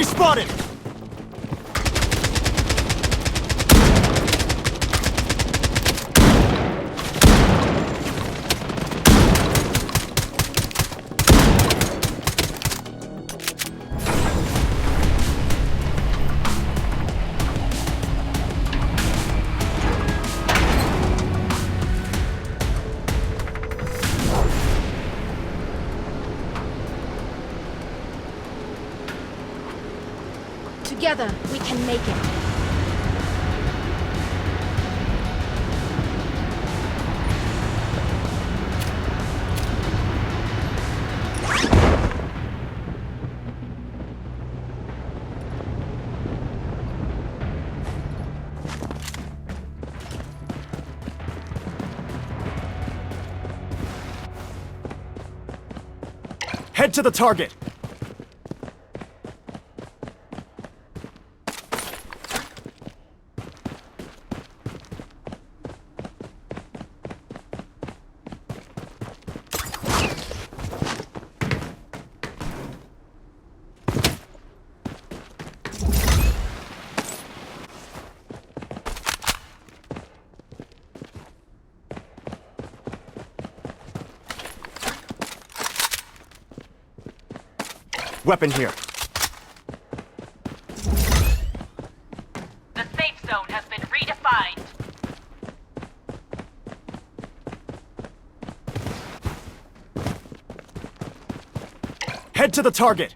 Enemy spotted! Together, we can make it. Head to the target! Weapon here. The safe zone has been redefined. Head to the target!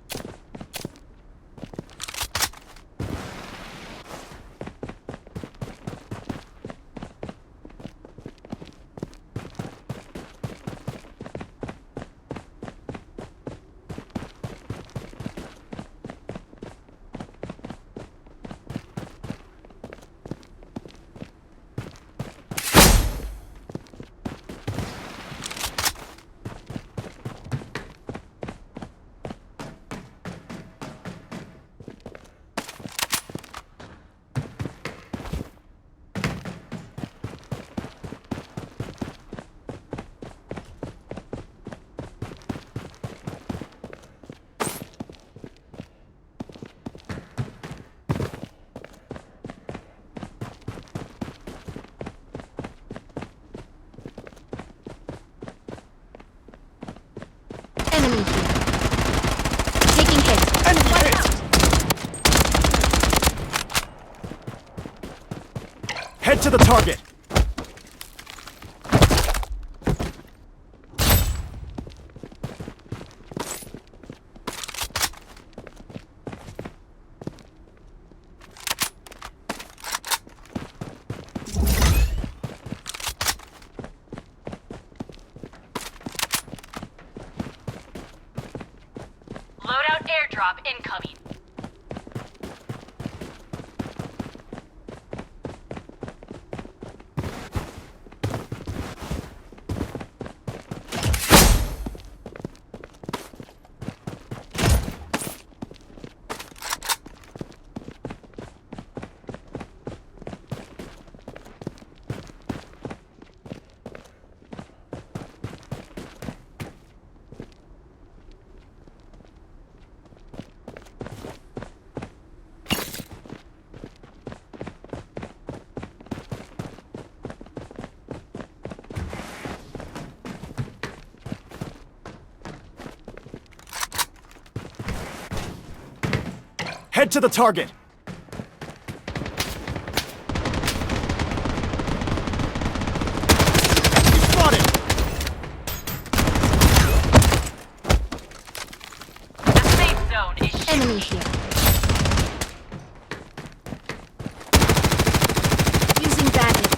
Enemy here. Taking hit. Enemy hit! Head to the target! Loadout airdrop incoming. Head to the target! Spotted! The safe zone is shifting. Enemy here. Using baggage.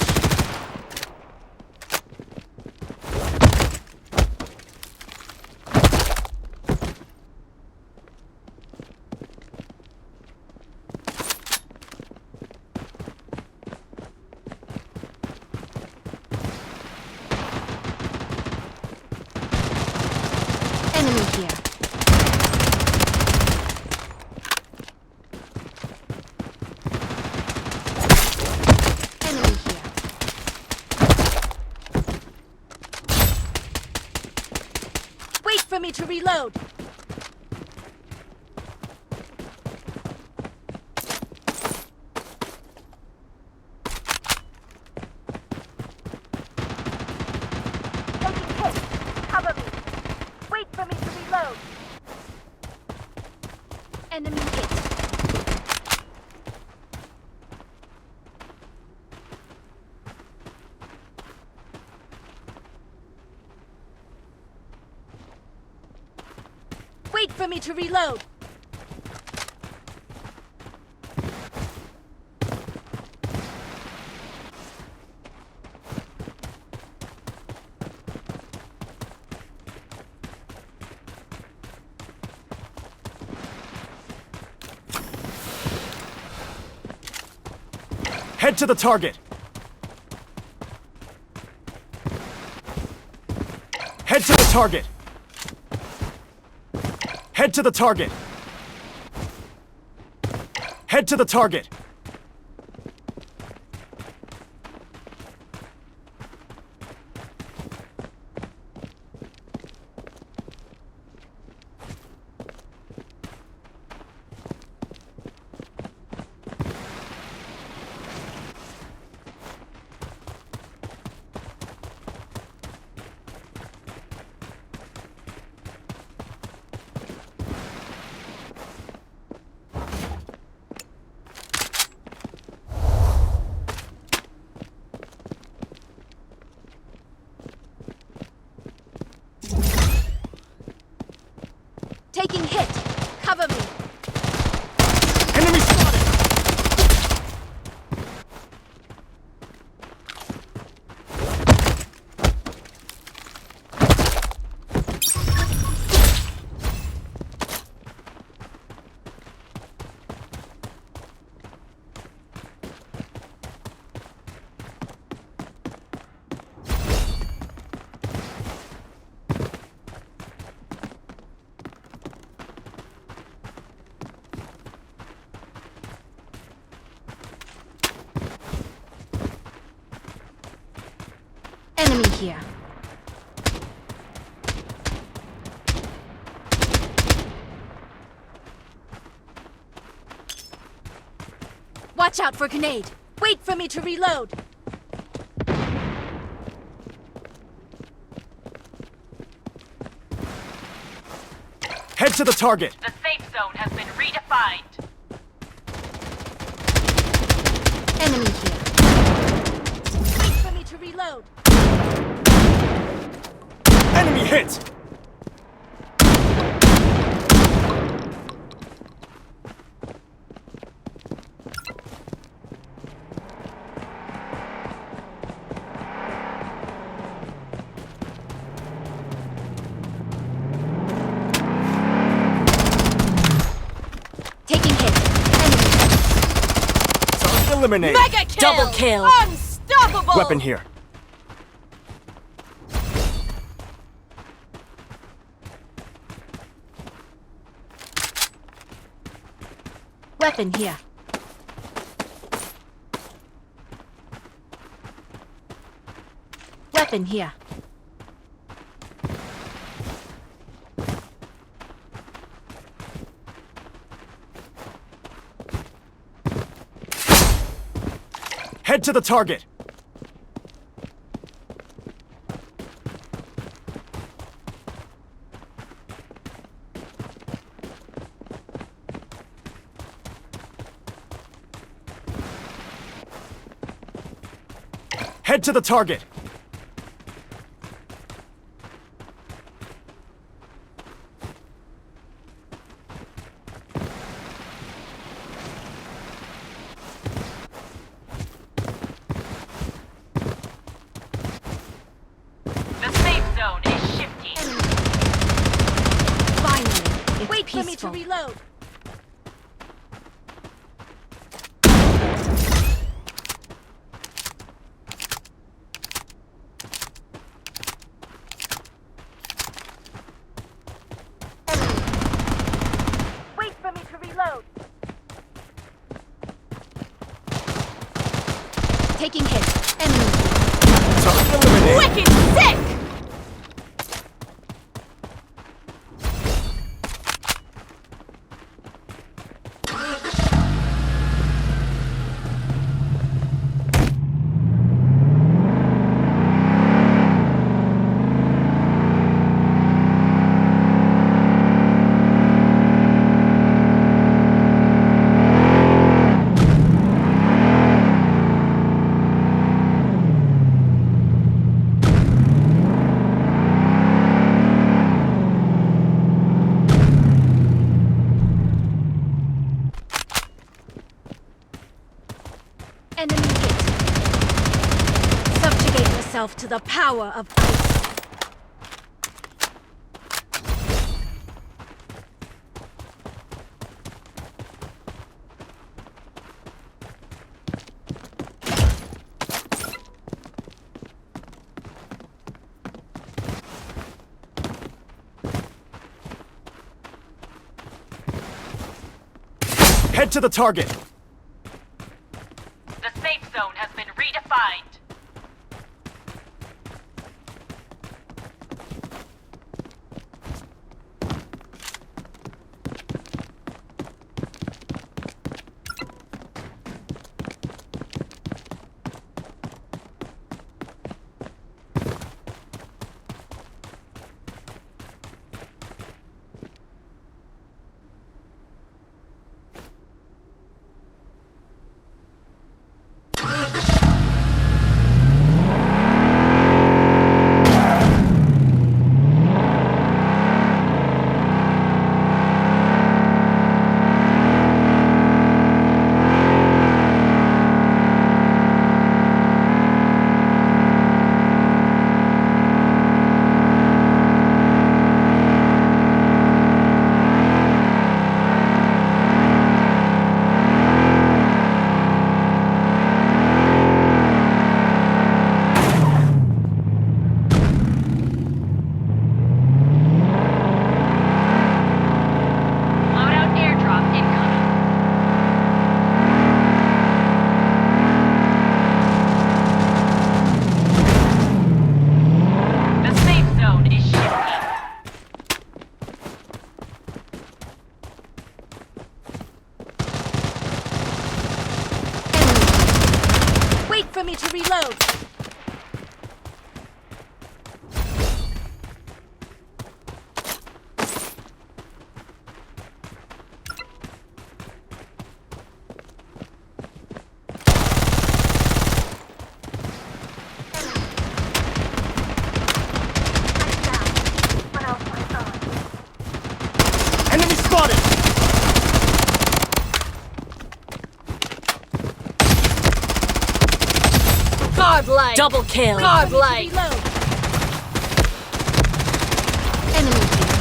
Enemy here. Enemy here. Wait for me to reload. Enemy hit. Wait for me to reload. Head to the target. Head to the target. Head to the target. Head to the target. Taking hit. Cover me. Enemy spotted. Enemy here. Watch out for grenade. Wait for me to reload. Head to the target. The safe zone has been redefined. Enemy here. Wait for me to reload. Enemy hit. Taking hit. Enemy. Target eliminated. Mega kill! Double kill. Unstoppable! Weapon here. Weapon here. Weapon here. Head to the target. Head to the target. The safe zone is shifting. Finally. It's Wait peaceful. for me to reload. Wait for me to reload. Taking hit. Enemy. Target eliminated. Wicked sick! power of ice. Head to the target. The safe zone has been redefined. Loadout airdrop incoming. The safe zone is shifting. Enemy. Wait for me to reload. Enemy spotted. Godlike. Double kill. Godlike. Enemy here.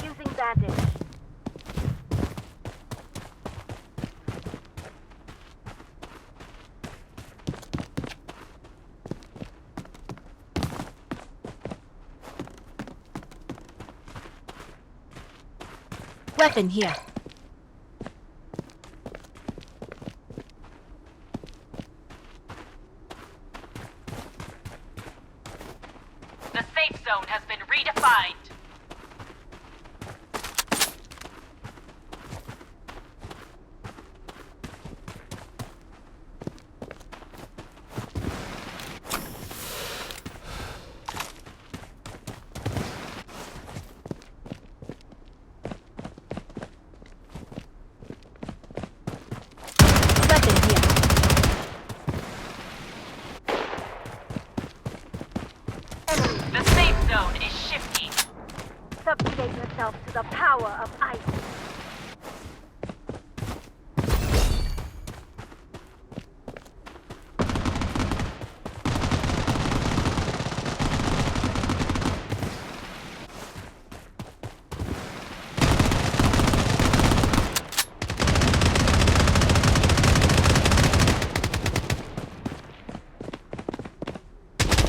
Using bandage. Weapon here. The safe zone has been redefined. Weapon here. The safe zone is shifting. Subjugate yourself to the power of ice.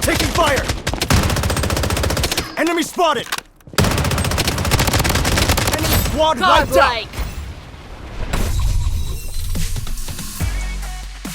Taking fire. Enemy spotted. Enemy squad wiped out. Godlike.